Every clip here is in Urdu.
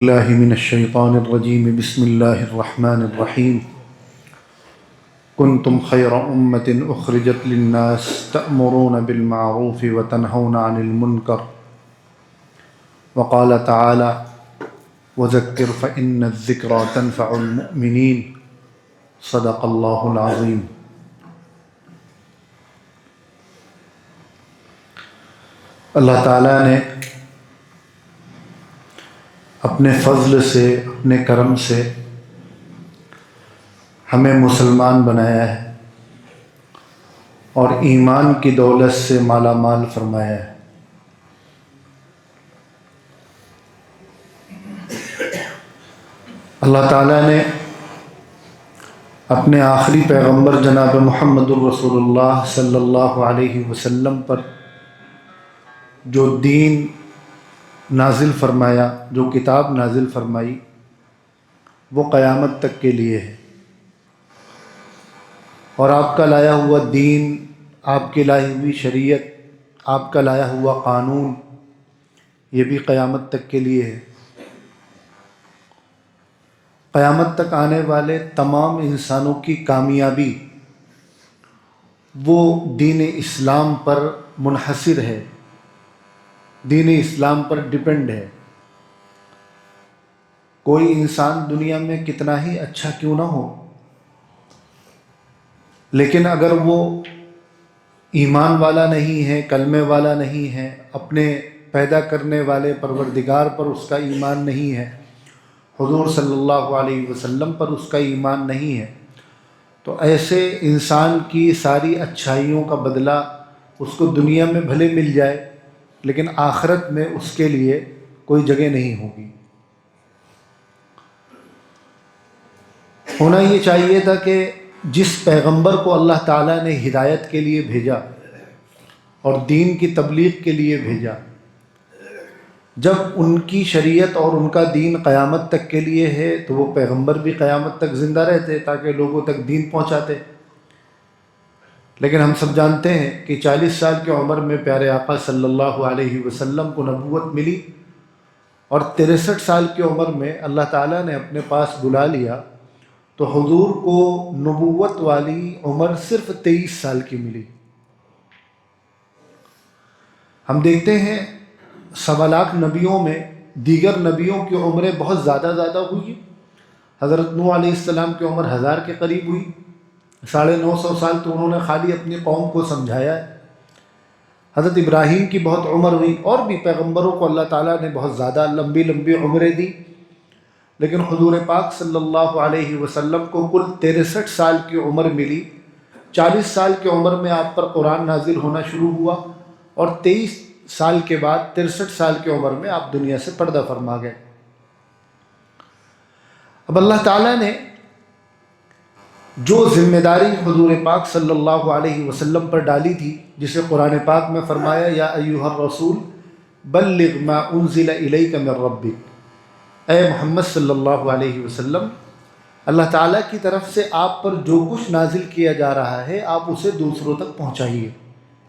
الله من الشيطان الرجيم بسم الله الرحمن الرحيم كنتم خير أمة أخرجت للناس تأمرون بالمعروف وتنهون عن المنكر وقال تعالى وذكر فإن الذكرى تنفع المؤمنين صدق الله العظيم۔ اللہ تعالیٰ نے اپنے فضل سے اپنے کرم سے ہمیں مسلمان بنایا ہے اور ایمان کی دولت سے مالا مال فرمایا ہے۔ اللہ تعالیٰ نے اپنے آخری پیغمبر جناب محمد الرسول اللہ صلی اللہ علیہ وسلم پر جو دین نازل فرمایا، جو کتاب نازل فرمائی، وہ قیامت تک کے لیے ہے، اور آپ کا لایا ہوا دین، آپ کی لائی ہوئی شریعت، آپ کا لایا ہوا قانون، یہ بھی قیامت تک کے لیے ہے۔ قیامت تک آنے والے تمام انسانوں کی کامیابی وہ دین اسلام پر منحصر ہے، دین اسلام پر ڈیپینڈ ہے۔ کوئی انسان دنیا میں کتنا ہی اچھا کیوں نہ ہو، لیکن اگر وہ ایمان والا نہیں ہے، کلمے والا نہیں ہے، اپنے پیدا کرنے والے پروردگار پر اس کا ایمان نہیں ہے، حضور صلی اللہ علیہ وسلم پر اس کا ایمان نہیں ہے، تو ایسے انسان کی ساری اچھائیوں کا بدلہ اس کو دنیا میں بھلے مل جائے، لیکن آخرت میں اس کے لیے کوئی جگہ نہیں ہوگی۔ ہونا یہ چاہیے تھا کہ جس پیغمبر کو اللہ تعالیٰ نے ہدایت کے لیے بھیجا اور دین کی تبلیغ کے لیے بھیجا، جب ان کی شریعت اور ان کا دین قیامت تک کے لیے ہے تو وہ پیغمبر بھی قیامت تک زندہ رہتے تاکہ لوگوں تک دین پہنچاتے۔ لیکن ہم سب جانتے ہیں کہ 40 سال کی عمر میں پیارے آقا صلی اللہ علیہ وسلم کو نبوت ملی، اور 63 سال کی عمر میں اللہ تعالیٰ نے اپنے پاس بلا لیا، تو حضور کو نبوت والی عمر صرف 23 سال کی ملی۔ ہم دیکھتے ہیں 1.25 لاکھ نبیوں میں دیگر نبیوں کی عمریں بہت زیادہ ہوئی۔ حضرت نوح علیہ السلام کی عمر 1000 کے قریب ہوئی، 950 سال تو انہوں نے خالی اپنی قوم کو سمجھایا ہے۔ حضرت ابراہیم کی بہت عمر ہوئی، اور بھی پیغمبروں کو اللہ تعالیٰ نے بہت زیادہ لمبی عمریں دی، لیکن حضور پاک صلی اللہ علیہ وسلم کو کل 63 سال کی عمر ملی۔ 40 سال کی عمر میں آپ پر قرآن نازل ہونا شروع ہوا، اور 23 سال کے بعد 63 سال کی عمر میں آپ دنیا سے پردہ فرما گئے۔ اب اللہ تعالیٰ نے جو ذمہ داری حضور پاک صلی اللہ علیہ وسلم پر ڈالی تھی، جسے قرآن پاک میں فرمایا یا ایھا الرسول بلغ ما انزل الیک من ربک، اے محمد صلی اللہ علیہ وسلم، اللہ تعالیٰ کی طرف سے آپ پر جو کچھ نازل کیا جا رہا ہے آپ اسے دوسروں تک پہنچائیے۔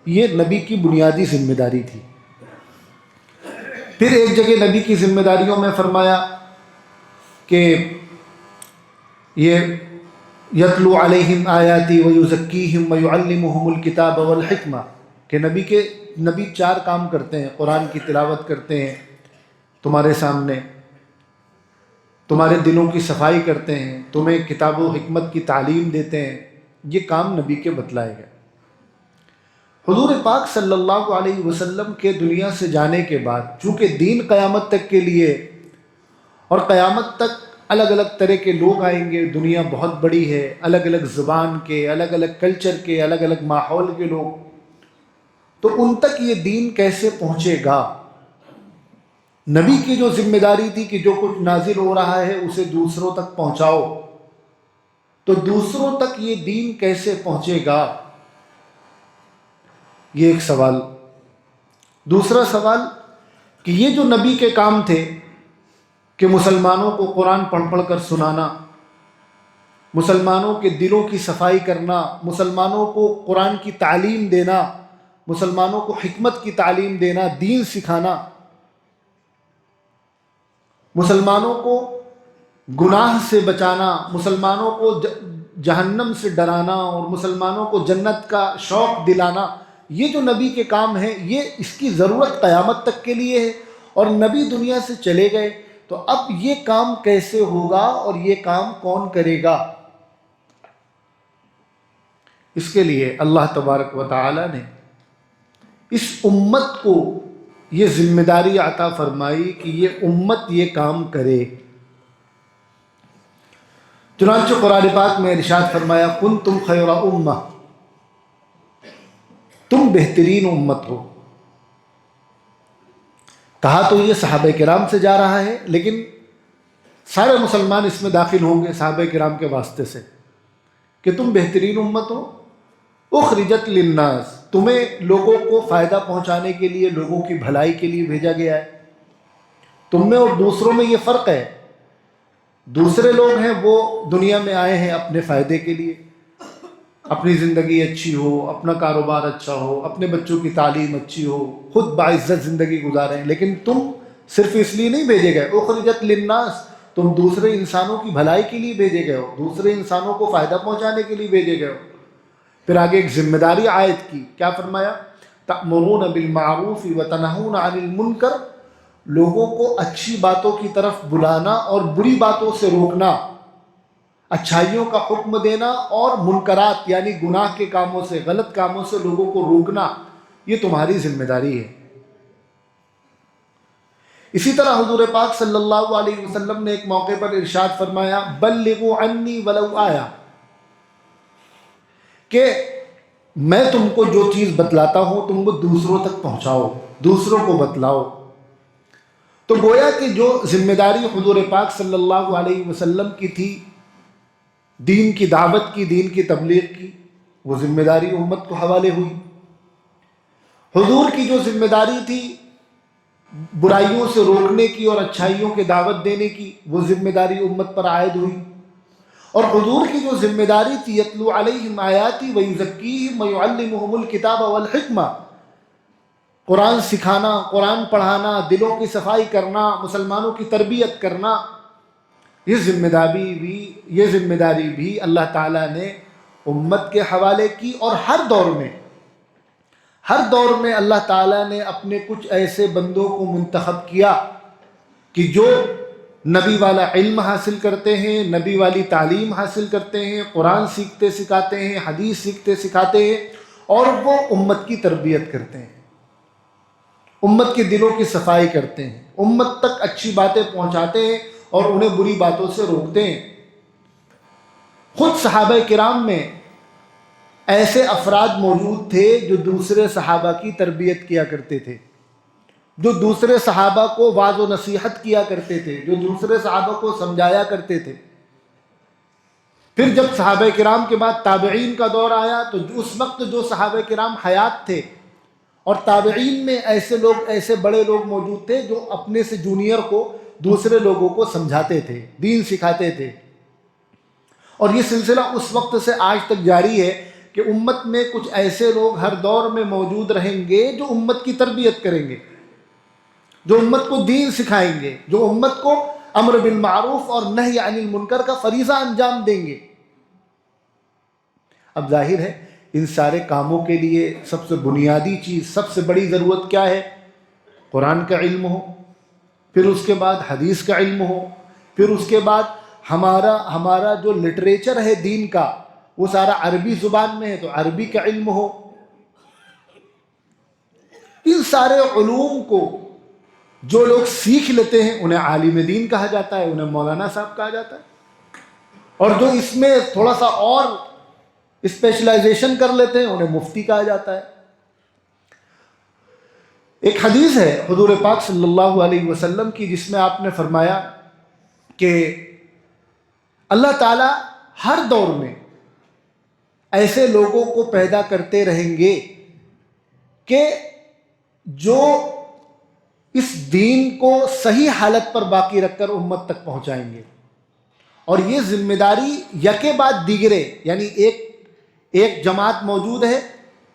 یہ نبی کی بنیادی ذمہ داری تھی۔ پھر ایک جگہ نبی کی ذمہ داریوں میں فرمایا کہ یہ یتلو علیہم آیاتی ویزکیہم ویعلمہم الکتاب والحکمہ، کہ نبی 4 کام کرتے ہیں، قرآن کی تلاوت کرتے ہیں تمہارے سامنے، تمہارے دلوں کی صفائی کرتے ہیں، تمہیں کتاب و حکمت کی تعلیم دیتے ہیں۔ یہ کام نبی کے بتلائے گئے۔ حضور پاک صلی اللہ علیہ وسلم کے دنیا سے جانے کے بعد چونکہ دین قیامت تک کے لیے، اور قیامت تک الگ الگ طرح کے لوگ آئیں گے، دنیا بہت بڑی ہے، الگ الگ زبان کے، الگ الگ کلچر کے، الگ الگ ماحول کے لوگ، تو ان تک یہ دین کیسے پہنچے گا؟ نبی کی جو ذمہ داری تھی کہ جو کچھ نازل ہو رہا ہے اسے دوسروں تک پہنچاؤ، تو دوسروں تک یہ دین کیسے پہنچے گا؟ یہ ایک سوال۔ دوسرا سوال کہ یہ جو نبی کے کام تھے کہ مسلمانوں کو قرآن پڑھ پڑھ کر سنانا، مسلمانوں کے دلوں کی صفائی کرنا، مسلمانوں کو قرآن کی تعلیم دینا، مسلمانوں کو حکمت کی تعلیم دینا، دین سکھانا، مسلمانوں کو گناہ سے بچانا، مسلمانوں کو جہنم سے ڈرانا اور مسلمانوں کو جنت کا شوق دلانا، یہ جو نبی کے کام ہیں، یہ اس کی ضرورت قیامت تک کے لیے ہے، اور نبی دنیا سے چلے گئے تو اب یہ کام کیسے ہوگا اور یہ کام کون کرے گا؟ اس کے لیے اللہ تبارک و تعالی نے اس امت کو یہ ذمہ داری عطا فرمائی کہ یہ امت یہ کام کرے۔ چنانچہ قرآن پاک میں ارشاد فرمایا کنتم خیر امہ، تم بہترین امت ہو۔ کہا تو یہ صحابہ کرام سے جا رہا ہے، لیکن سارے مسلمان اس میں داخل ہوں گے صحابہ کرام کے واسطے سے، کہ تم بہترین امت ہو، اخرجت للناس، تمہیں لوگوں کو فائدہ پہنچانے کے لیے، لوگوں کی بھلائی کے لیے بھیجا گیا ہے۔ تم میں اور دوسروں میں یہ فرق ہے، دوسرے لوگ ہیں وہ دنیا میں آئے ہیں اپنے فائدے کے لیے، اپنی زندگی اچھی ہو، اپنا کاروبار اچھا ہو، اپنے بچوں کی تعلیم اچھی ہو، خود باعزت زندگی گزاریں، لیکن تم صرف اس لیے نہیں بھیجے گئے، اخرجت للناس، تم دوسرے انسانوں کی بھلائی کے لیے بھیجے گئے ہو، دوسرے انسانوں کو فائدہ پہنچانے کے لیے بھیجے گئے ہو۔ پھر آگے ایک ذمہ داری عائد کی، کیا فرمایا؟ تأمرون بالمعروف وتنہون عن المنکر، لوگوں کو اچھی باتوں کی طرف بلانا اور بری باتوں سے روکنا، اچھائیوں کا حکم دینا اور منکرات یعنی گناہ کے کاموں سے، غلط کاموں سے لوگوں کو روکنا، یہ تمہاری ذمہ داری ہے۔ اسی طرح حضور پاک صلی اللہ علیہ وسلم نے ایک موقع پر ارشاد فرمایا بلغوا عنی ولو آیا، کہ میں تم کو جو چیز بتلاتا ہوں تم وہ دوسروں تک پہنچاؤ، دوسروں کو بتلاؤ۔ تو گویا کہ جو ذمہ داری حضور پاک صلی اللہ علیہ وسلم کی تھی دین کی دعوت کی، دین کی تبلیغ کی، وہ ذمہ داری امت کو حوالے ہوئی۔ حضور کی جو ذمہ داری تھی برائیوں سے روکنے کی اور اچھائیوں کے دعوت دینے کی، وہ ذمہ داری امت پر عائد ہوئی۔ اور حضور کی جو ذمہ داری تھی یتلو علیہم آیاتی ویزکیہم ویعلمہم الکتاب والحکمہ، قرآن سکھانا، قرآن پڑھانا، دلوں کی صفائی کرنا، مسلمانوں کی تربیت کرنا، یہ ذمہ داری بھی اللہ تعالیٰ نے امت کے حوالے کی۔ اور ہر دور میں اللہ تعالیٰ نے اپنے کچھ ایسے بندوں کو منتخب کیا کہ جو نبی والا علم حاصل کرتے ہیں، نبی والی تعلیم حاصل کرتے ہیں، قرآن سیکھتے سکھاتے ہیں، حدیث سیکھتے سکھاتے ہیں، اور وہ امت کی تربیت کرتے ہیں، امت کے دلوں کی صفائی کرتے ہیں، امت تک اچھی باتیں پہنچاتے ہیں اور انہیں بری باتوں سے روکتے ہیں۔ خود صحابہ کرام میں ایسے افراد موجود تھے جو دوسرے صحابہ کی تربیت کیا کرتے تھے، جو دوسرے صحابہ کو واعظ و نصیحت کیا کرتے تھے، جو دوسرے صحابہ کو سمجھایا کرتے تھے۔ پھر جب صحابہ کرام کے بعد تابعین کا دور آیا تو اس وقت جو صحابہ کرام حیات تھے اور تابعین میں ایسے لوگ، ایسے بڑے لوگ موجود تھے جو اپنے سے جونیئر کو، دوسرے لوگوں کو سمجھاتے تھے، دین سکھاتے تھے۔ اور یہ سلسلہ اس وقت سے آج تک جاری ہے کہ امت میں کچھ ایسے لوگ ہر دور میں موجود رہیں گے جو امت کی تربیت کریں گے، جو امت کو دین سکھائیں گے، جو امت کو امر بالمعروف اور نہی عن المنکر کا فریضہ انجام دیں گے۔ اب ظاہر ہے ان سارے کاموں کے لیے سب سے بنیادی چیز، سب سے بڑی ضرورت کیا ہے؟ قرآن کا علم ہو، پھر اس کے بعد حدیث کا علم ہو، پھر اس کے بعد ہمارا جو لٹریچر ہے دین کا وہ سارا عربی زبان میں ہے تو عربی کا علم ہو۔ ان سارے علوم کو جو لوگ سیکھ لیتے ہیں انہیں عالم دین کہا جاتا ہے، انہیں مولانا صاحب کہا جاتا ہے، اور جو اس میں تھوڑا سا اور اسپیشلائزیشن کر لیتے ہیں انہیں مفتی کہا جاتا ہے۔ ایک حدیث ہے حضور پاک صلی اللہ علیہ وسلم کی جس میں آپ نے فرمایا کہ اللہ تعالیٰ ہر دور میں ایسے لوگوں کو پیدا کرتے رہیں گے کہ جو اس دین کو صحیح حالت پر باقی رکھ کر امت تک پہنچائیں گے، اور یہ ذمہ داری یکے بعد دیگرے، یعنی ایک جماعت موجود ہے،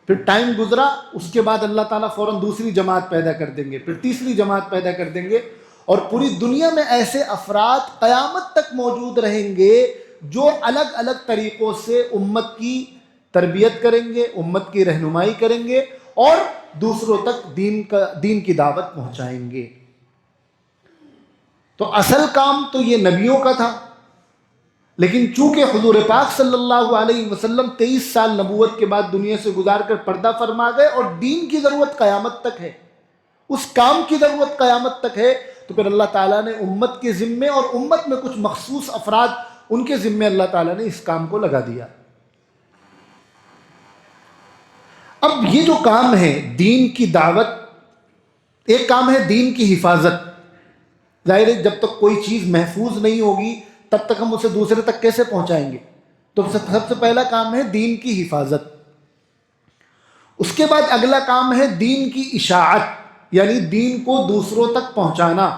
پھر ٹائم گزرا، اس کے بعد اللہ تعالیٰ فوراً دوسری جماعت پیدا کر دیں گے، پھر تیسری جماعت پیدا کر دیں گے، اور پوری دنیا میں ایسے افراد قیامت تک موجود رہیں گے جو الگ الگ طریقوں سے امت کی تربیت کریں گے، امت کی رہنمائی کریں گے اور دوسروں تک دین کی دعوت پہنچائیں گے۔ تو اصل کام تو یہ نبیوں کا تھا، لیکن چونکہ حضور پاک صلی اللہ علیہ وسلم 23 سال نبوت کے بعد دنیا سے گزار کر پردہ فرما گئے اور دین کی ضرورت قیامت تک ہے، اس کام کی ضرورت قیامت تک ہے، تو پھر اللہ تعالیٰ نے امت کے ذمے اور امت میں کچھ مخصوص افراد ان کے ذمے اللہ تعالیٰ نے اس کام کو لگا دیا۔ اب یہ جو کام ہے دین کی دعوت، ایک کام ہے دین کی حفاظت۔ ظاہر ہے جب تک کوئی چیز محفوظ نہیں ہوگی تب تک ہم اسے دوسرے تک کیسے پہنچائیں گے؟ تو سب سے پہلا کام ہے دین کی حفاظت۔ اس کے بعد اگلا کام ہے دین کی اشاعت، یعنی دین کو دوسروں تک پہنچانا،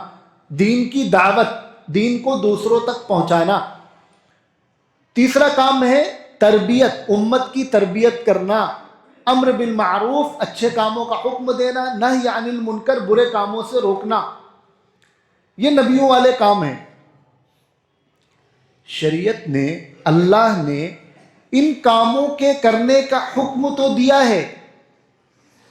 دین کی دعوت، دین کو دوسروں تک پہنچانا۔ تیسرا کام ہے تربیت، امت کی تربیت کرنا، امر بالمعروف، اچھے کاموں کا حکم دینا، نہی عن المنکر، برے کاموں سے روکنا۔ یہ نبیوں والے کام ہیں۔ شریعت نے، اللہ نے ان کاموں کے کرنے کا حکم تو دیا ہے،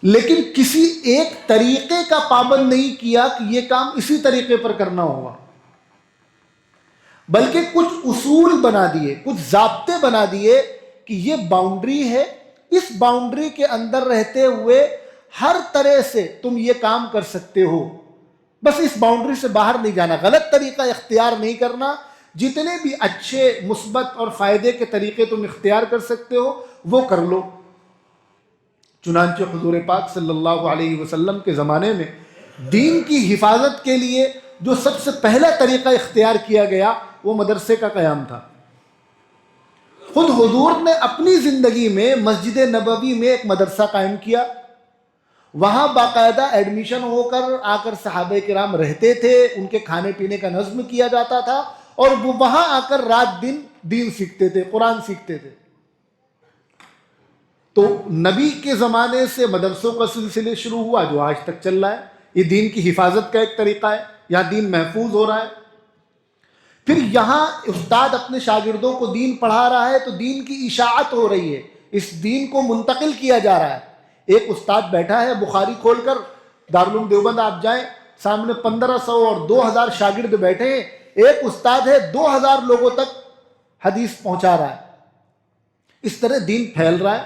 لیکن کسی ایک طریقے کا پابند نہیں کیا کہ یہ کام اسی طریقے پر کرنا ہوگا، بلکہ کچھ اصول بنا دیے، کچھ ضابطے بنا دیے کہ یہ باؤنڈری ہے، اس باؤنڈری کے اندر رہتے ہوئے ہر طرح سے تم یہ کام کر سکتے ہو، بس اس باؤنڈری سے باہر نہیں جانا، غلط طریقہ اختیار نہیں کرنا، جتنے بھی اچھے مثبت اور فائدے کے طریقے تم اختیار کر سکتے ہو وہ کر لو۔ چنانچہ حضور پاک صلی اللہ علیہ وسلم کے زمانے میں دین کی حفاظت کے لیے جو سب سے پہلا طریقہ اختیار کیا گیا وہ مدرسے کا قیام تھا۔ خود حضور نے اپنی زندگی میں مسجد نبوی میں ایک مدرسہ قائم کیا، وہاں باقاعدہ ایڈمیشن ہو کر آ کر صحابہ کرام رہتے تھے، ان کے کھانے پینے کا نظم کیا جاتا تھا اور وہ وہاں آ کر رات دن دین سیکھتے تھے، قرآن سیکھتے تھے۔ تو نبی کے زمانے سے مدرسوں کا سلسلے شروع ہوا جو آج تک چل رہا ہے، یہ دین کی حفاظت کا ایک طریقہ ہے، یہاں دین محفوظ ہو رہا ہے۔ پھر یہاں استاد اپنے شاگردوں کو دین پڑھا رہا ہے تو دین کی اشاعت ہو رہی ہے، اس دین کو منتقل کیا جا رہا ہے۔ ایک استاد بیٹھا ہے بخاری کھول کر، دارالعلوم دیوبند آپ جائیں، سامنے 1500 اور 2000 شاگرد بیٹھے ہیں، ایک استاد ہے 2000 لوگوں تک حدیث پہنچا رہا ہے۔ اس طرح دین پھیل رہا ہے۔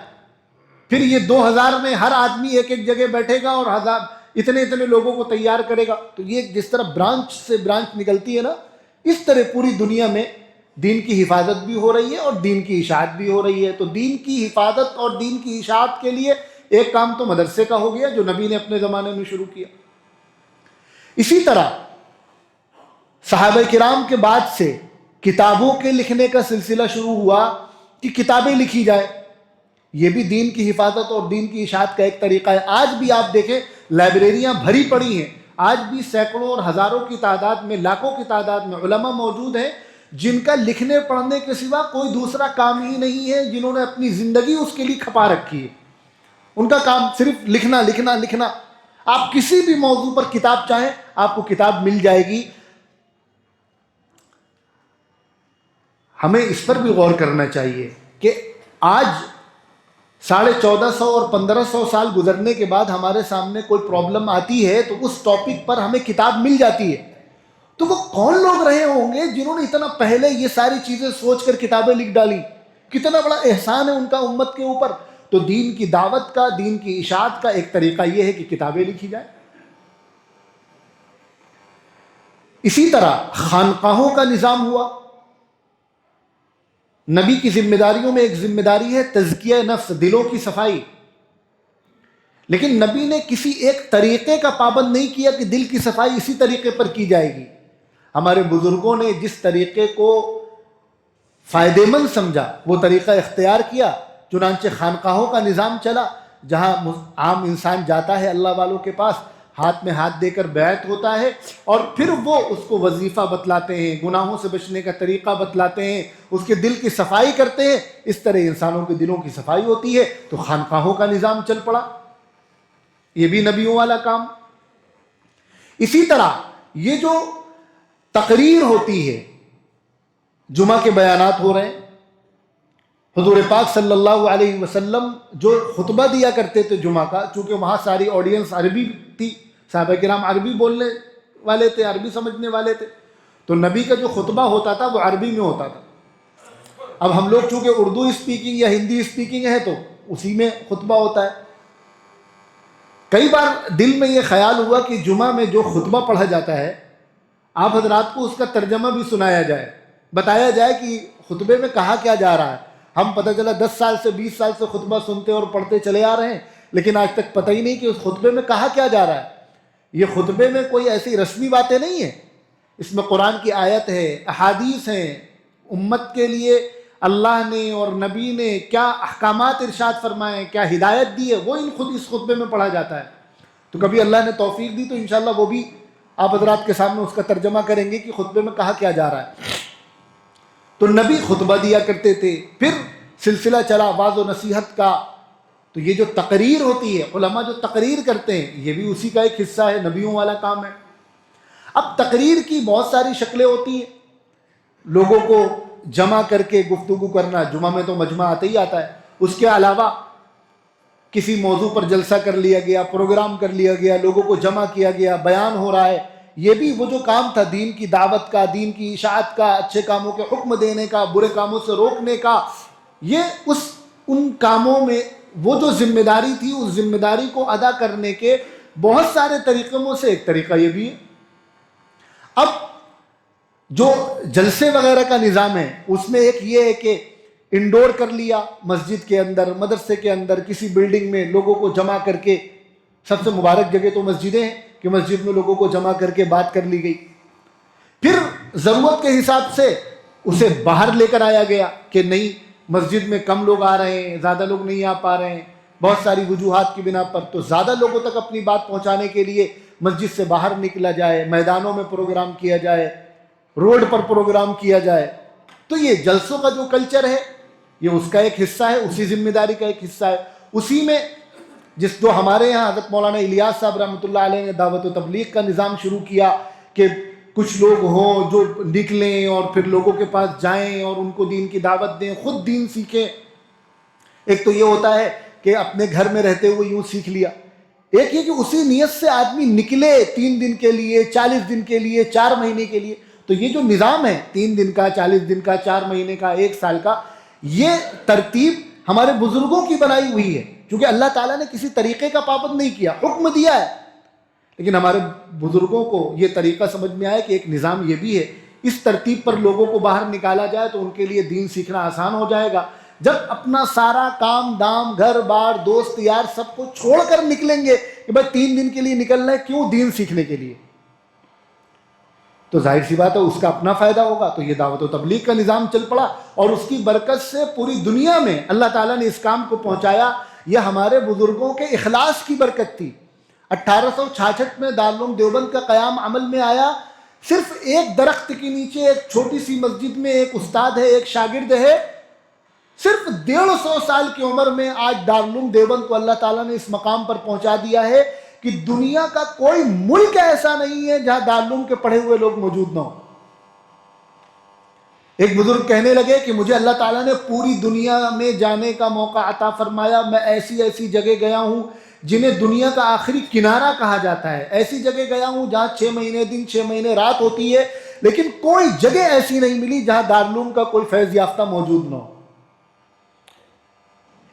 پھر یہ 2000 میں ہر آدمی ایک ایک جگہ بیٹھے گا اور اتنے لوگوں کو تیار کرے گا، تو یہ جس طرح برانچ سے برانچ نکلتی ہے نا، اس طرح پوری دنیا میں دین کی حفاظت بھی ہو رہی ہے اور دین کی اشاعت بھی ہو رہی ہے۔ تو دین کی حفاظت اور دین کی اشاعت کے لیے ایک کام تو مدرسے کا ہو گیا جو نبی نے اپنے زمانے میں شروع کیا۔ اسی طرح صحابہ کرام کے بعد سے کتابوں کے لکھنے کا سلسلہ شروع ہوا کہ کتابیں لکھی جائے، یہ بھی دین کی حفاظت اور دین کی اشاعت کا ایک طریقہ ہے۔ آج بھی آپ دیکھیں لائبریریاں بھری پڑی ہیں، آج بھی سینکڑوں اور ہزاروں کی تعداد میں، لاکھوں کی تعداد میں علماء موجود ہیں جن کا لکھنے پڑھنے کے سوا کوئی دوسرا کام ہی نہیں ہے، جنہوں نے اپنی زندگی اس کے لیے کھپا رکھی ہے۔ ان کا کام صرف لکھنا لکھنا لکھنا۔ آپ کسی بھی موضوع پر کتاب چاہیں آپ کو کتاب مل جائے گی۔ ہمیں اس پر بھی غور کرنا چاہیے کہ آج 1450 اور 1500 سال گزرنے کے بعد ہمارے سامنے کوئی پرابلم آتی ہے تو اس ٹاپک پر ہمیں کتاب مل جاتی ہے، تو وہ کون لوگ رہے ہوں گے جنہوں نے اتنا پہلے یہ ساری چیزیں سوچ کر کتابیں لکھ ڈالی؟ کتنا بڑا احسان ہے ان کا امت کے اوپر۔ تو دین کی دعوت کا، دین کی اشاعت کا ایک طریقہ یہ ہے کہ کتابیں لکھی جائیں۔ اسی طرح خانقاہوں کا نظام ہوا۔ نبی کی ذمہ داریوں میں ایک ذمہ داری ہے تزکیہ نفس، دلوں کی صفائی، لیکن نبی نے کسی ایک طریقے کا پابند نہیں کیا کہ دل کی صفائی اسی طریقے پر کی جائے گی۔ ہمارے بزرگوں نے جس طریقے کو فائدہ مند سمجھا وہ طریقہ اختیار کیا، چنانچہ خانقاہوں کا نظام چلا، جہاں عام انسان جاتا ہے اللہ والوں کے پاس، ہاتھ میں ہاتھ دے کر بیعت ہوتا ہے اور پھر وہ اس کو وظیفہ بتلاتے ہیں، گناہوں سے بچنے کا طریقہ بتلاتے ہیں، اس کے دل کی صفائی کرتے ہیں۔ اس طرح انسانوں کے دلوں کی صفائی ہوتی ہے، تو خانقاہوں کا نظام چل پڑا، یہ بھی نبیوں والا کام۔ اسی طرح یہ جو تقریر ہوتی ہے، جمعہ کے بیانات ہو رہے ہیں، حضور پاک صلی اللہ علیہ وسلم جو خطبہ دیا کرتے تھے جمعہ کا، چونکہ وہاں ساری آڈینس عربی تھی، صحابہ کرام عربی بولنے والے تھے، عربی سمجھنے والے تھے، تو نبی کا جو خطبہ ہوتا تھا وہ عربی میں ہوتا تھا۔ اب ہم لوگ چونکہ اردو اسپیکنگ یا ہندی اسپیکنگ ہے تو اسی میں خطبہ ہوتا ہے۔ کئی بار دل میں یہ خیال ہوا کہ جمعہ میں جو خطبہ پڑھا جاتا ہے آپ حضرات کو اس کا ترجمہ بھی سنایا جائے، بتایا جائے کہ خطبے میں کہا کیا جا رہا ہے۔ ہم پتہ چلا 10 سال سے 20 سال سے خطبہ سنتے اور پڑھتے چلے آ رہے ہیں، لیکن آج تک پتہ ہی نہیں کہ اس خطبے میں کہا کیا جا رہا ہے۔ یہ خطبے میں کوئی ایسی رسمی باتیں نہیں ہیں، اس میں قرآن کی آیت ہے، احادیث ہیں، امت کے لیے اللہ نے اور نبی نے کیا احکامات ارشاد فرمائے ہیں، کیا ہدایت دی ہے، وہ خود اس خطبے میں پڑھا جاتا ہے۔ تو کبھی اللہ نے توفیق دی تو انشاءاللہ وہ بھی آپ حضرات کے سامنے اس کا ترجمہ کریں گے کہ خطبے میں کہا کیا جا رہا ہے۔ تو نبی خطبہ دیا کرتے تھے، پھر سلسلہ چلا واعظ و نصیحت کا۔ تو یہ جو تقریر ہوتی ہے، علماء جو تقریر کرتے ہیں، یہ بھی اسی کا ایک حصہ ہے، نبیوں والا کام ہے۔ اب تقریر کی بہت ساری شکلیں ہوتی ہیں، لوگوں کو جمع کر کے گفتگو کرنا، جمعہ میں تو مجمع آتا ہی آتا ہے، اس کے علاوہ کسی موضوع پر جلسہ کر لیا گیا، پروگرام کر لیا گیا، لوگوں کو جمع کیا گیا، بیان ہو رہا ہے، یہ بھی وہ جو کام تھا دین کی دعوت کا، دین کی اشاعت کا، اچھے کاموں کے حکم دینے کا، برے کاموں سے روکنے کا، یہ ان کاموں میں وہ جو ذمہ داری تھی، اس ذمہ داری کو ادا کرنے کے بہت سارے طریقوں میں سے ایک طریقہ یہ بھی ہے۔ اب جو جلسے وغیرہ کا نظام ہے اس میں ایک یہ ہے کہ انڈور کر لیا، مسجد کے اندر، مدرسے کے اندر، کسی بلڈنگ میں لوگوں کو جمع کر کے، سب سے مبارک جگہ تو مسجدیں ہیں کہ مسجد میں لوگوں کو جمع کر کے بات کر لی گئی۔ پھر ضرورت کے حساب سے اسے باہر لے کر آیا گیا کہ نہیں، مسجد میں کم لوگ آ رہے ہیں، زیادہ لوگ نہیں آ پا رہے ہیں، بہت ساری وجوہات کی بنا پر، تو زیادہ لوگوں تک اپنی بات پہنچانے کے لیے مسجد سے باہر نکلا جائے، میدانوں میں پروگرام کیا جائے، روڈ پر پروگرام کیا جائے۔ تو یہ جلسوں کا جو کلچر ہے یہ اس کا ایک حصہ ہے، اسی ذمہ داری کا ایک حصہ ہے۔ اسی میں جو ہمارے یہاں حضرت مولانا الیاس صاحب رحمۃ اللہ علیہ نے دعوت و تبلیغ کا نظام شروع کیا کہ کچھ لوگ ہوں جو نکلیں اور پھر لوگوں کے پاس جائیں اور ان کو دین کی دعوت دیں، خود دین سیکھیں۔ ایک تو یہ ہوتا ہے کہ اپنے گھر میں رہتے ہوئے یوں سیکھ لیا، ایک یہ کہ اسی نیت سے آدمی نکلے 3 دن کے لیے، 40 دن کے لیے، 4 مہینے کے لیے۔ تو یہ جو نظام ہے 3 دن کا، 40 دن کا، 4 مہینے کا، 1 سال کا، یہ ترتیب ہمارے بزرگوں کی بنائی ہوئی ہے، کیونکہ اللہ تعالیٰ نے کسی طریقے کا پابند نہیں کیا، حکم دیا ہے، لیکن ہمارے بزرگوں کو یہ طریقہ سمجھ میں آیا کہ ایک نظام یہ بھی ہے، اس ترتیب پر لوگوں کو باہر نکالا جائے تو ان کے لیے دین سیکھنا آسان ہو جائے گا۔ جب اپنا سارا کام دام، گھر بار، دوست یار سب کو چھوڑ کر نکلیں گے کہ بھائی 3 دن کے لیے نکلنا ہے، کیوں؟ دین سیکھنے کے لیے، تو ظاہر سی بات ہے اس کا اپنا فائدہ ہوگا۔ تو یہ دعوت و تبلیغ کا نظام چل پڑا اور اس کی برکت سے پوری دنیا میں اللہ تعالیٰ نے اس کام کو پہنچایا۔ یہ ہمارے بزرگوں کے اخلاص کی برکت تھی۔ 1866 میں دارالعلوم دیوبند کا قیام عمل میں آیا، صرف ایک درخت کے نیچے ایک چھوٹی سی مسجد میں ایک استاد ہے، ایک شاگرد ہے، صرف 150 سال کی عمر میں آج دارالعلوم دیوبند کو اللہ تعالیٰ نے اس مقام پر پہنچا دیا ہے کہ دنیا کا کوئی ملک ایسا نہیں ہے جہاں دارالعلوم کے پڑھے ہوئے لوگ موجود نہ ہوں۔ ایک بزرگ کہنے لگے کہ مجھے اللہ تعالیٰ نے پوری دنیا میں جانے کا موقع عطا فرمایا، میں ایسی ایسی جگہ گیا ہوں جنہیں دنیا کا آخری کنارہ کہا جاتا ہے، ایسی جگہ گیا ہوں جہاں 6 مہینے دن 6 مہینے رات ہوتی ہے، لیکن کوئی جگہ ایسی نہیں ملی جہاں دارالعلوم کا کوئی فیض یافتہ موجود نہ ہو۔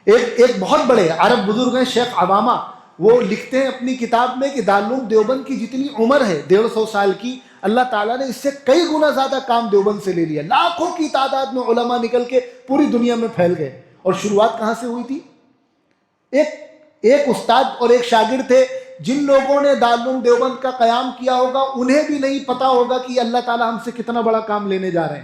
ایک بہت بڑے عرب بزرگ ہیں شیخ عوامہ، وہ لکھتے ہیں اپنی کتاب میں کہ دارالعلوم دیوبند کی جتنی عمر ہے 150 سال کی، اللہ تعالیٰ نے اس سے کئی گنا زیادہ کام دیوبند سے لے لیا، لاکھوں کی تعداد میں علماء نکل کے پوری دنیا میں پھیل گئے۔ اور شروعات کہاں سے ہوئی تھی؟ ایک استاد اور ایک شاگرد تھے، جن لوگوں نے دارالعلوم دیوبند کا قیام کیا ہوگا انہیں بھی نہیں پتا ہوگا کہ اللہ تعالیٰ ہم سے کتنا بڑا کام لینے جا رہے ہیں،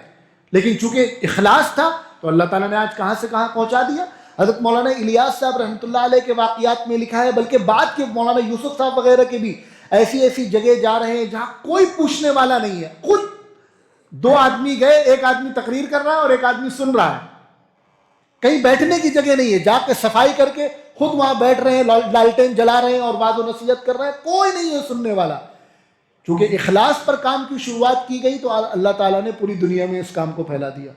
لیکن چونکہ اخلاص تھا تو اللہ تعالیٰ نے آج کہاں سے کہاں پہنچا دیا۔ حضرت مولانا الیاس صاحب رحمۃ اللہ علیہ کے واقعات میں لکھا ہے، بلکہ بعد کے مولانا یوسف صاحب وغیرہ کے بھی، ایسی ایسی جگہ جا رہے ہیں جہاں کوئی پوچھنے والا نہیں ہے، خود 2 آدمی گئے، ایک آدمی تقریر کر رہا ہے اور ایک آدمی سن رہا ہے، کہیں بیٹھنے کی جگہ نہیں ہے، جا کے صفائی کر کے خود وہاں بیٹھ رہے ہیں، لالٹین جلا رہے ہیں اور وعظ و نصیحت کر رہے ہیں، کوئی نہیں ہے سننے والا۔ چونکہ اخلاص پر کام کی شروعات کی گئی تو اللہ تعالیٰ نے پوری دنیا میں اس کام کو پھیلا دیا.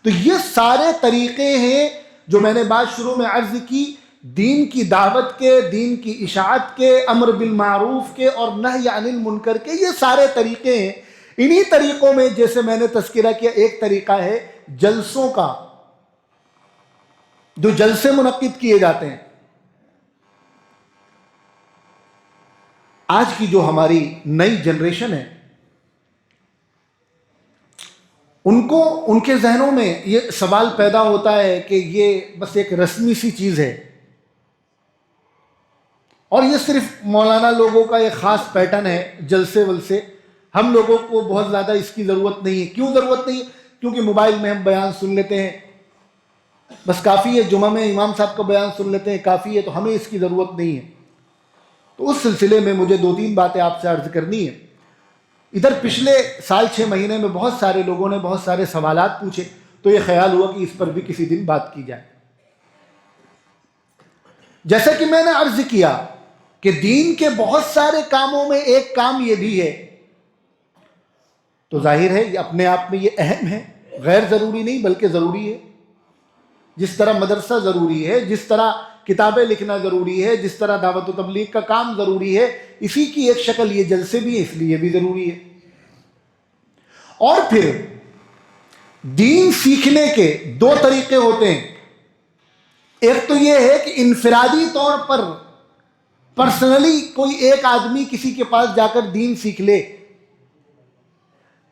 تو یہ سارے طریقے ہیں جو میں نے بات شروع میں عرض کی، دین کی دعوت کے، دین کی اشاعت کے، امر بالمعروف کے اور نہی عن المنکر کے. یہ سارے طریقے ہیں. انہی طریقوں میں جیسے میں نے تذکرہ کیا، ایک طریقہ ہے جلسوں کا، جو جلسے منعقد کیے جاتے ہیں. آج کی جو ہماری نئی جنریشن ہے، ان کے ذہنوں میں یہ سوال پیدا ہوتا ہے کہ یہ بس ایک رسمی سی چیز ہے اور یہ صرف مولانا لوگوں کا ایک خاص پیٹرن ہے، جلسے ولسے. ہم لوگوں کو بہت زیادہ اس کی ضرورت نہیں ہے. کیوں ضرورت نہیں ہے؟ کیونکہ موبائل میں ہم بیان سن لیتے ہیں، بس کافی ہے. جمعہ میں امام صاحب کا بیان سن لیتے ہیں، کافی ہے. تو ہمیں اس کی ضرورت نہیں ہے. تو اس سلسلے میں مجھے 2-3 باتیں آپ سے عرض کرنی ہے. ادھر پچھلے سال 6 مہینے میں بہت سارے لوگوں نے بہت سارے سوالات پوچھے، تو یہ خیال ہوا کہ اس پر بھی کسی دن بات کی جائے. جیسا کہ میں نے عرض کیا کہ دین کے بہت سارے کاموں میں ایک کام یہ بھی ہے، تو ظاہر ہے یہ اپنے آپ میں یہ اہم ہے، غیر ضروری نہیں بلکہ ضروری ہے. جس طرح مدرسہ ضروری ہے، جس طرح کتابیں لکھنا ضروری ہے، جس طرح دعوت و تبلیغ کا کام ضروری ہے، اسی کی ایک شکل یہ جلسے بھی ہے، اس لیے بھی ضروری ہے. اور پھر دین سیکھنے کے 2 طریقے ہوتے ہیں. ایک تو یہ ہے کہ انفرادی طور پر پرسنلی کوئی ایک آدمی کسی کے پاس جا کر دین سیکھ لے،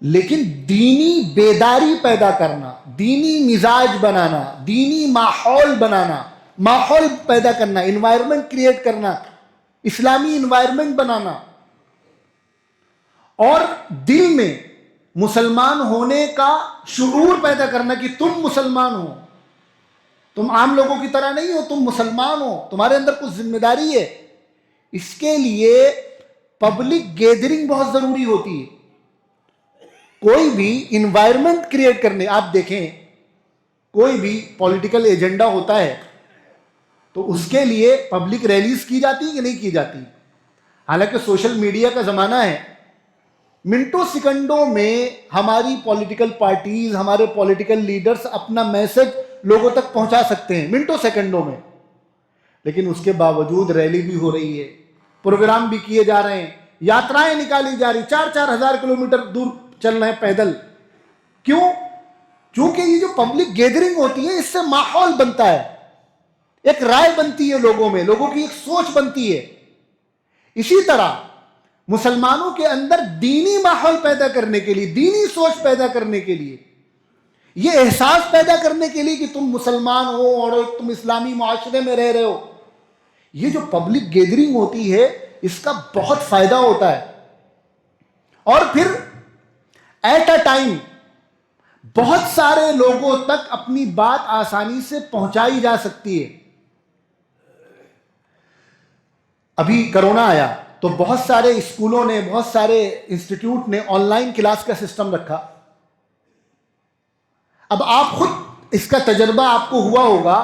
لیکن دینی بیداری پیدا کرنا، دینی مزاج بنانا، دینی ماحول بنانا، ماحول پیدا کرنا، انوائرمنٹ کریٹ کرنا، اسلامی انوائرمنٹ بنانا، اور دل میں مسلمان ہونے کا شعور پیدا کرنا کہ تم مسلمان ہو، تم عام لوگوں کی طرح نہیں ہو، تم مسلمان ہو، تمہارے اندر کچھ ذمہ داری ہے. اس کے لیے پبلک گیدرنگ بہت ضروری ہوتی ہے. کوئی بھی انوائرمنٹ کریٹ کرنے، آپ دیکھیں کوئی بھی پولیٹیکل ایجنڈا ہوتا ہے تو اس کے لیے پبلک ریلیز کی جاتی ہے کہ نہیں کی جاتی. حالانکہ سوشل میڈیا کا زمانہ ہے، منٹوں سیکنڈوں میں ہماری پولیٹیکل پارٹیز، ہمارے پولیٹیکل لیڈرز اپنا میسج لوگوں تک پہنچا سکتے ہیں منٹوں سیکنڈوں میں. لیکن اس کے باوجود ریلی بھی ہو رہی ہے، پروگرام بھی کیے جا رہے ہیں، یاترائیں نکالی جا رہی، 4-4 ہزار کلومیٹر دور چل رہے ہیں پیدل. کیوں؟ چونکہ یہ جو پبلک گیدرنگ ہوتی ہے اس سے ماحول بنتا ہے، ایک رائے بنتی ہے لوگوں میں، لوگوں کی ایک سوچ بنتی ہے. اسی طرح مسلمانوں کے اندر دینی ماحول پیدا کرنے کے لیے، دینی سوچ پیدا کرنے کے لیے، یہ احساس پیدا کرنے کے لیے کہ تم مسلمان ہو اور تم اسلامی معاشرے میں رہ رہے ہو، یہ جو پبلک گیدرنگ ہوتی ہے اس کا بہت فائدہ ہوتا ہے. اور پھر ایٹ اے ٹائم بہت سارے لوگوں تک اپنی بات آسانی سے پہنچائی جا سکتی ہے. ابھی کرونا آیا تو بہت سارے اسکولوں نے، بہت سارے انسٹیٹیوٹ نے آن لائن کلاس کا سسٹم رکھا. اب آپ خود اس کا تجربہ آپ کو ہوا ہوگا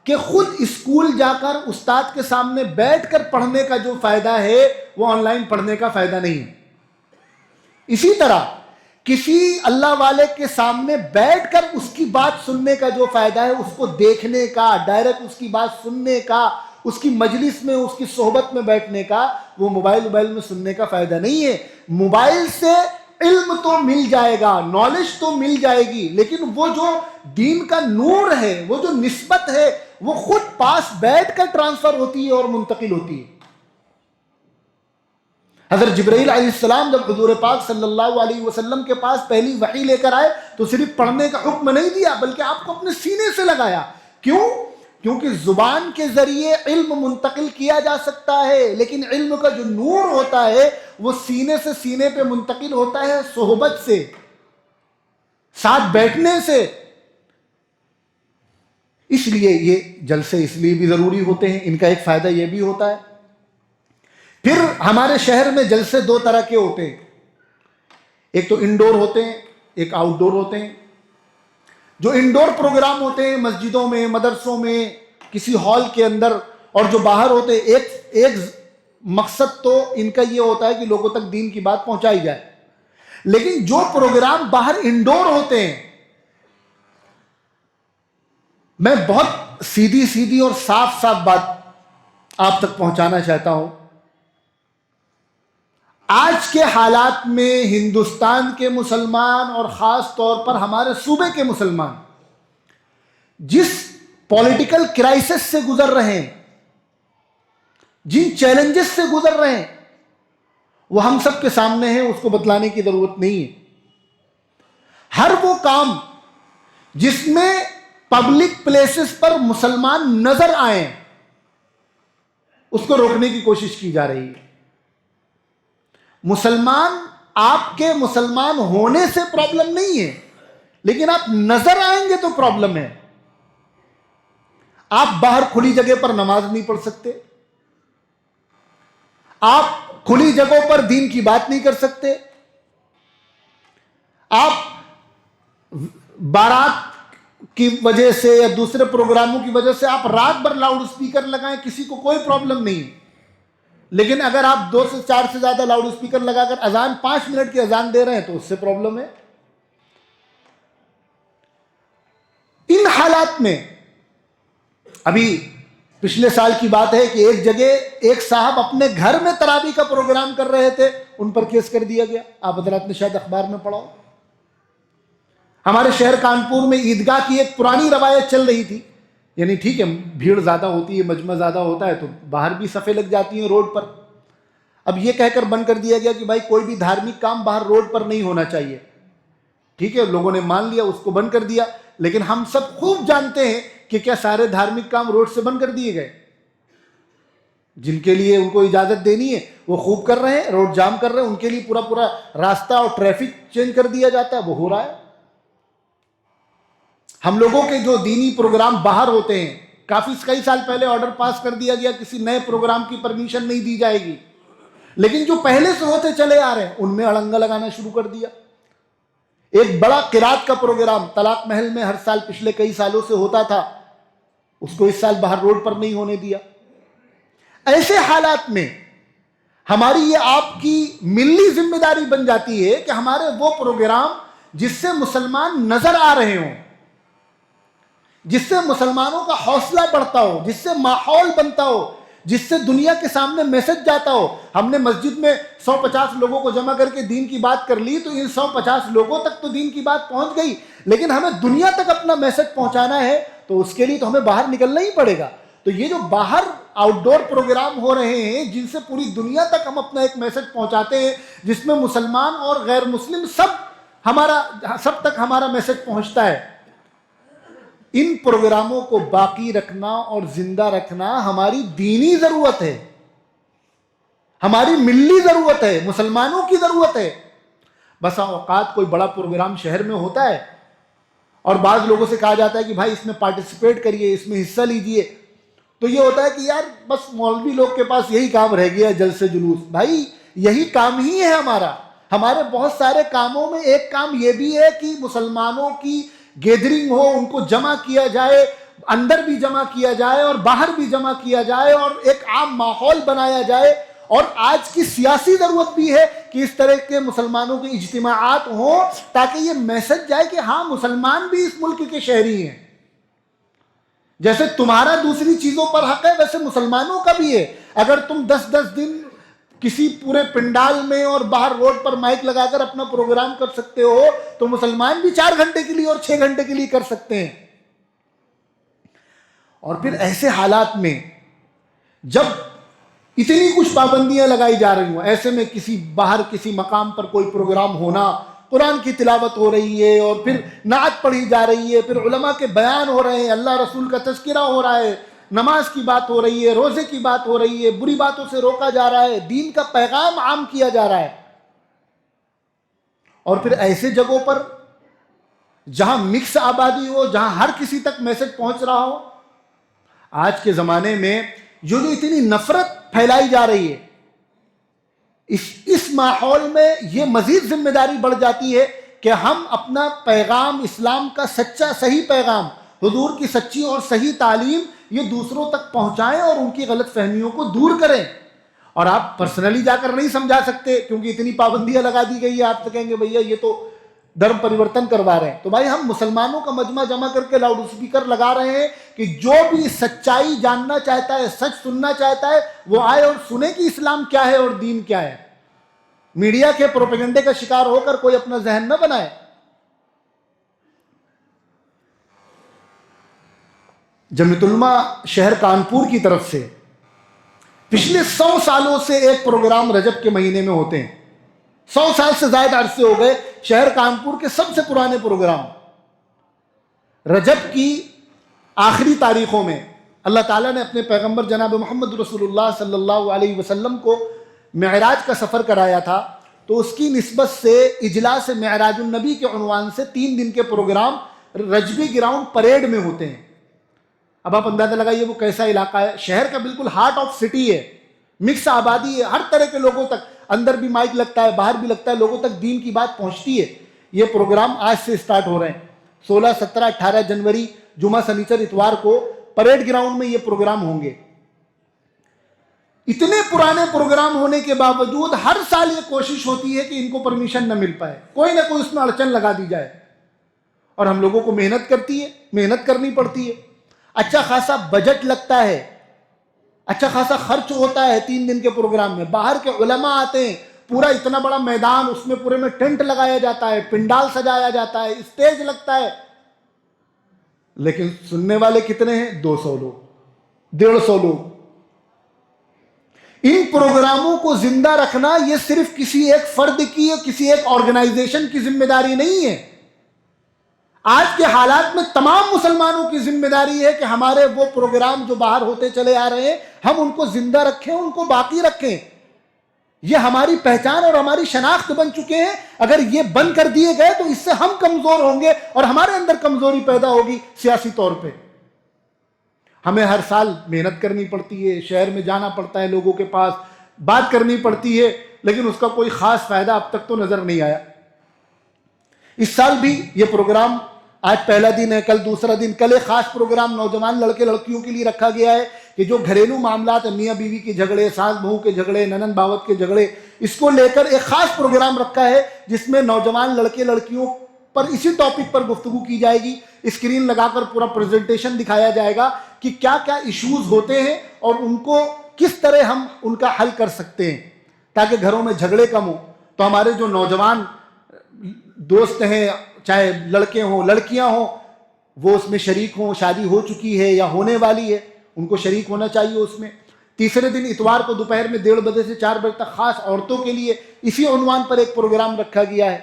کہ خود اسکول جا کر استاد کے سامنے بیٹھ کر پڑھنے کا جو فائدہ ہے وہ آن لائن پڑھنے کا فائدہ نہیں ہے. اسی طرح کسی اللہ والے کے سامنے بیٹھ کر اس کی بات سننے کا جو فائدہ ہے، اس کو دیکھنے کا، ڈائریکٹ اس کی بات سننے کا، اس کی مجلس میں، اس کی صحبت میں بیٹھنے کا، وہ موبائل میں سننے کا فائدہ نہیں ہے. موبائل سے علم تو مل جائے گا، نالج تو مل جائے گی، لیکن وہ جو دین کا نور ہے، وہ جو نسبت ہے، وہ خود پاس بیٹھ کر ٹرانسفر ہوتی ہے اور منتقل ہوتی ہے. حضرت جبرائیل علیہ السلام جب حضور پاک صلی اللہ علیہ وسلم کے پاس پہلی وحی لے کر آئے تو صرف پڑھنے کا حکم نہیں دیا بلکہ آپ کو اپنے سینے سے لگایا. کیوں؟ کیونکہ زبان کے ذریعے علم منتقل کیا جا سکتا ہے، لیکن علم کا جو نور ہوتا ہے وہ سینے سے سینے پہ منتقل ہوتا ہے، صحبت سے، ساتھ بیٹھنے سے. اس لیے یہ جلسے اس لیے بھی ضروری ہوتے ہیں، ان کا ایک فائدہ یہ بھی ہوتا ہے. پھر ہمارے شہر میں جلسے 2 طرح کے ہوتے ہیں، ایک تو انڈور ہوتے ہیں، ایک آؤٹ ڈور ہوتے ہیں. جو انڈور پروگرام ہوتے ہیں مسجدوں میں، مدرسوں میں، کسی ہال کے اندر، اور جو باہر ہوتے ہیں ایک مقصد تو ان کا یہ ہوتا ہے کہ لوگوں تک دین کی بات پہنچائی جائے، لیکن جو پروگرام باہر انڈور ہوتے ہیں، میں بہت سیدھی اور صاف بات آپ تک پہنچانا چاہتا ہوں. آج کے حالات میں ہندوستان کے مسلمان اور خاص طور پر ہمارے صوبے کے مسلمان جس پولیٹیکل کرائسس سے گزر رہے ہیں، جن چیلنجز سے گزر رہے ہیں، وہ ہم سب کے سامنے ہیں، اس کو بتلانے کی ضرورت نہیں ہے. ہر وہ کام جس میں پبلک پلیسز پر مسلمان نظر آئیں، اس کو روکنے کی کوشش کی جا رہی ہے. مسلمان، آپ کے مسلمان ہونے سے پرابلم نہیں ہے، لیکن آپ نظر آئیں گے تو پرابلم ہے. آپ باہر کھلی جگہ پر نماز نہیں پڑھ سکتے، آپ کھلی جگہوں پر دین کی بات نہیں کر سکتے، آپ بارات کی وجہ سے یا دوسرے پروگراموں کی وجہ سے آپ رات بھر لاؤڈ اسپیکر لگائیں، کسی کو کوئی پرابلم نہیں. لیکن اگر آپ 2 سے 4 سے زیادہ لاؤڈ اسپیکر لگا کر اذان 5 منٹ کی اذان دے رہے ہیں تو اس سے پرابلم ہے. ان حالات میں ابھی پچھلے سال کی بات ہے کہ ایک جگہ ایک صاحب اپنے گھر میں تراویح کا پروگرام کر رہے تھے، ان پر کیس کر دیا گیا. آپ حضرات نے شاید اخبار میں پڑھا ہو. ہمارے شہر کانپور میں عیدگاہ کی ایک پرانی روایت چل رہی تھی، یعنی ٹھیک ہے بھیڑ زیادہ ہوتی ہے، مجمع زیادہ ہوتا ہے تو باہر بھی صفیں لگ جاتی ہیں روڈ پر. اب یہ کہہ کر بند کر دیا گیا کہ بھائی کوئی بھی دھارمک کام باہر روڈ پر نہیں ہونا چاہیے. ٹھیک ہے، لوگوں نے مان لیا، اس کو بند کر دیا. لیکن ہم سب خوب جانتے ہیں کہ کیا سارے دھارمک کام روڈ سے بند کر دیے گئے؟ جن کے لیے ان کو اجازت دینی ہے وہ خوب کر رہے ہیں، روڈ جام کر رہے ہیں، ان کے لیے پورا راستہ اور ٹریفک چینج کر دیا جاتا ہے، وہ ہو رہا ہے. ہم لوگوں کے جو دینی پروگرام باہر ہوتے ہیں، کئی سال پہلے آرڈر پاس کر دیا گیا کسی نئے پروگرام کی پرمیشن نہیں دی جائے گی، لیکن جو پہلے سے ہوتے چلے آ رہے ہیں ان میں اڑنگا لگانا شروع کر دیا. ایک بڑا قرات کا پروگرام طلاق محل میں ہر سال پچھلے کئی سالوں سے ہوتا تھا، اس کو اس سال باہر روڈ پر نہیں ہونے دیا. ایسے حالات میں ہماری یہ آپ کی ملی ذمہ داری بن جاتی ہے کہ ہمارے وہ پروگرام جس سے مسلمان نظر آ رہے ہوں، جس سے مسلمانوں کا حوصلہ بڑھتا ہو، جس سے ماحول بنتا ہو، جس سے دنیا کے سامنے میسج جاتا ہو. ہم نے مسجد میں 150 لوگوں کو جمع کر کے دین کی بات کر لی تو ان 150 لوگوں تک تو دین کی بات پہنچ گئی، لیکن ہمیں دنیا تک اپنا میسج پہنچانا ہے تو اس کے لیے تو ہمیں باہر نکلنا ہی پڑے گا. تو یہ جو باہر آؤٹ ڈور پروگرام ہو رہے ہیں جن سے پوری دنیا تک ہم اپنا ایک میسج پہنچاتے ہیں، جس میں مسلمان اور غیر مسلم سب تک ہمارا میسج پہنچتا ہے، ان پروگراموں کو باقی رکھنا اور زندہ رکھنا ہماری دینی ضرورت ہے، ہماری ملی ضرورت ہے، مسلمانوں کی ضرورت ہے. بسا اوقات کوئی بڑا پروگرام شہر میں ہوتا ہے اور بعض لوگوں سے کہا جاتا ہے کہ بھائی اس میں پارٹیسپیٹ کریے، اس میں حصہ لیجئے، تو یہ ہوتا ہے کہ یار بس مولوی لوگ کے پاس یہی کام رہ گیا ہے، جلسے جلوس. بھائی یہی کام ہی ہے ہمارے بہت سارے کاموں میں ایک کام یہ بھی ہے کہ مسلمانوں کی گیدرنگ ہو، ان کو جمع کیا جائے، اندر بھی جمع کیا جائے اور باہر بھی جمع کیا جائے اور ایک عام ماحول بنایا جائے. اور آج کی سیاسی ضرورت بھی ہے کہ اس طرح کے مسلمانوں کے اجتماعات ہوں تاکہ یہ میسج جائے کہ ہاں مسلمان بھی اس ملک کے شہری ہیں. جیسے تمہارا دوسری چیزوں پر حق ہے ویسے مسلمانوں کا بھی ہے. اگر تم 10 دن کسی پورے پنڈال میں اور باہر روڈ پر مائک لگا کر اپنا پروگرام کر سکتے ہو تو مسلمان بھی 4 گھنٹے کے لیے اور 6 گھنٹے کے لیے کر سکتے ہیں. اور پھر ایسے حالات میں جب اتنی کچھ پابندیاں لگائی جا رہی ہوں، ایسے میں باہر کسی مقام پر کوئی پروگرام ہونا، قرآن کی تلاوت ہو رہی ہے اور پھر نعت پڑھی جا رہی ہے، پھر علماء کے بیان ہو رہے ہیں، اللہ رسول کا تذکرہ ہو رہا ہے، نماز کی بات ہو رہی ہے، روزے کی بات ہو رہی ہے، بری باتوں سے روکا جا رہا ہے، دین کا پیغام عام کیا جا رہا ہے. اور پھر ایسے جگہوں پر جہاں مکس آبادی ہو، جہاں ہر کسی تک میسج پہنچ رہا ہو، آج کے زمانے میں جو اتنی نفرت پھیلائی جا رہی ہے، اس ماحول میں یہ مزید ذمہ داری بڑھ جاتی ہے کہ ہم اپنا پیغام، اسلام کا سچا صحیح پیغام، حضور کی سچی اور صحیح تعلیم یہ دوسروں تک پہنچائیں اور ان کی غلط فہمیوں کو دور کریں. اور آپ پرسنلی جا کر نہیں سمجھا سکتے کیونکہ اتنی پابندیاں لگا دی گئی ہے، آپ سے کہیں گے بھیا یہ تو دھرم پریورتن کروا رہے ہیں. تو بھائی ہم مسلمانوں کا مجمع جمع کر کے لاؤڈ اسپیکر لگا رہے ہیں کہ جو بھی سچائی جاننا چاہتا ہے، سچ سننا چاہتا ہے، وہ آئے اور سنے کہ اسلام کیا ہے اور دین کیا ہے. میڈیا کے پروپیگنڈے کا شکار ہو کر کوئی اپنا ذہن نہ بنائے. جمعیت علماء شہر کانپور کی طرف سے پچھلے 100 سالوں سے ایک پروگرام رجب کے مہینے میں ہوتے ہیں. 100 سال سے زائد عرصے ہو گئے. شہر کانپور کے سب سے پرانے پروگرام رجب کی آخری تاریخوں میں اللہ تعالیٰ نے اپنے پیغمبر جناب محمد رسول اللہ صلی اللہ علیہ وسلم کو معراج کا سفر کرایا تھا. تو اس کی نسبت سے اجلاس معراج النبی کے عنوان سے 3 دن کے پروگرام رجبی گراؤنڈ پریڈ میں ہوتے ہیں. اب آپ اندازہ لگائیے وہ کیسا علاقہ ہے. شہر کا بالکل ہارٹ آف سٹی ہے، مکس آبادی ہے، ہر طرح کے لوگوں تک اندر بھی مائک لگتا ہے، باہر بھی لگتا ہے، لوگوں تک دین کی بات پہنچتی ہے. یہ پروگرام آج سے سٹارٹ ہو رہے ہیں. 16، 17، 18 جنوری جمعہ، سنیچر، اتوار کو پریڈ گراؤنڈ میں یہ پروگرام ہوں گے. اتنے پرانے پروگرام ہونے کے باوجود ہر سال یہ کوشش ہوتی ہے کہ ان کو پرمیشن نہ مل پائے، کوئی نہ کوئی اس میں اڑچن لگا دی جائے. اور ہم لوگوں کو محنت کرنی پڑتی ہے. اچھا خاصا بجٹ لگتا ہے، اچھا خاصا خرچ ہوتا ہے 3 دن کے پروگرام میں. باہر کے علماء آتے ہیں، پورا اتنا بڑا میدان، اس میں پورے میں ٹینٹ لگایا جاتا ہے، پنڈال سجایا جاتا ہے، اسٹیج لگتا ہے. لیکن سننے والے کتنے ہیں؟ 200 لوگ، 150 لوگ. ان پروگراموں کو زندہ رکھنا یہ صرف کسی ایک فرد کی یا کسی ایک آرگنائزیشن کی ذمہ داری نہیں ہے. آج کے حالات میں تمام مسلمانوں کی ذمہ داری ہے کہ ہمارے وہ پروگرام جو باہر ہوتے چلے آ رہے ہیں ہم ان کو زندہ رکھیں، ان کو باقی رکھیں. یہ ہماری پہچان اور ہماری شناخت بن چکے ہیں. اگر یہ بند کر دیے گئے تو اس سے ہم کمزور ہوں گے اور ہمارے اندر کمزوری پیدا ہوگی سیاسی طور پہ. ہمیں ہر سال محنت کرنی پڑتی ہے، شہر میں جانا پڑتا ہے، لوگوں کے پاس بات کرنی پڑتی ہے، لیکن اس کا کوئی خاص فائدہ اب تک تو نظر نہیں آیا. اس سال بھی یہ پروگرام، آج پہلا دن ہے، کل دوسرا دن، کل ایک خاص پروگرام نوجوان لڑکے لڑکیوں کے لیے رکھا گیا ہے کہ جو گھریلو معاملات، میاں بیوی کے جھگڑے، ساس بہو کے جھگڑے، ننند باوت کے جھگڑے، اس کو لے کر ایک خاص پروگرام رکھا ہے جس میں نوجوان لڑکے لڑکیوں پر اسی ٹاپک پر گفتگو کی جائے گی. اسکرین لگا کر پورا پریزنٹیشن دکھایا جائے گا کہ کیا کیا ایشوز ہوتے ہیں اور ان کو کس طرح ہم ان کا حل کر سکتے ہیں تاکہ گھروں میں جھگڑے کم ہوں. تو ہمارے جو نوجوان دوست ہیں، چاہے لڑکے ہوں لڑکیاں ہوں، وہ اس میں شریک ہوں، شادی ہو چکی ہے یا ہونے والی ہے، ان کو شریک ہونا چاہیے اس میں. تیسرے دن اتوار کو دوپہر میں 1:30 بجے سے 4 بجے تک خاص عورتوں کے لیے اسی عنوان پر ایک پروگرام رکھا گیا ہے.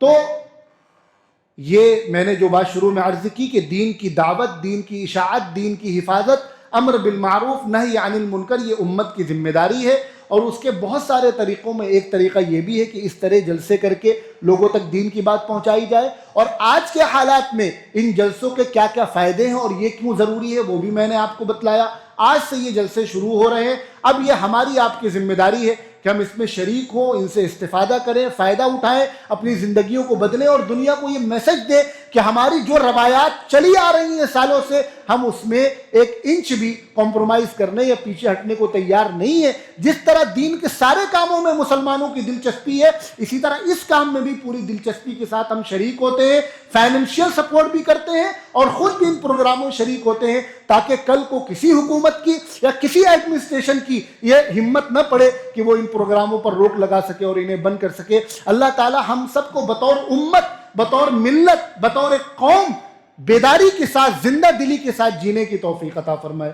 تو یہ میں نے جو بات شروع میں عرض کی کہ دین کی دعوت، دین کی اشاعت، دین کی حفاظت، امر بالمعروف نہی عن المنکر، یہ امت کی ذمہ داری ہے. اور اس کے بہت سارے طریقوں میں ایک طریقہ یہ بھی ہے کہ اس طرح جلسے کر کے لوگوں تک دین کی بات پہنچائی جائے. اور آج کے حالات میں ان جلسوں کے کیا کیا فائدے ہیں اور یہ کیوں ضروری ہے وہ بھی میں نے آپ کو بتلایا. آج سے یہ جلسے شروع ہو رہے ہیں. اب یہ ہماری آپ کی ذمہ داری ہے کہ ہم اس میں شریک ہوں، ان سے استفادہ کریں، فائدہ اٹھائیں، اپنی زندگیوں کو بدلیں اور دنیا کو یہ میسج دیں کہ ہماری جو روایات چلی آ رہی ہیں سالوں سے، ہم اس میں 1 انچ بھی کمپرومائز کرنے یا پیچھے ہٹنے کو تیار نہیں ہے. جس طرح دین کے سارے کاموں میں مسلمانوں کی دلچسپی ہے، اسی طرح اس کام میں بھی پوری دلچسپی کے ساتھ ہم شریک ہوتے ہیں، فائنینشیل سپورٹ بھی کرتے ہیں اور خود بھی ان پروگراموں میں شریک ہوتے ہیں تاکہ کل کو کسی حکومت کی یا کسی ایڈمنسٹریشن کی یہ ہمت نہ پڑے کہ وہ ان پروگراموں پر روک لگا سکے اور انہیں بند کر سکے. اللہ تعالی ہم سب کو بطور امت، بطور ملت، بطور ایک قوم بیداری کے ساتھ، زندہ دلی کے ساتھ جینے کی توفیق عطا فرمائے.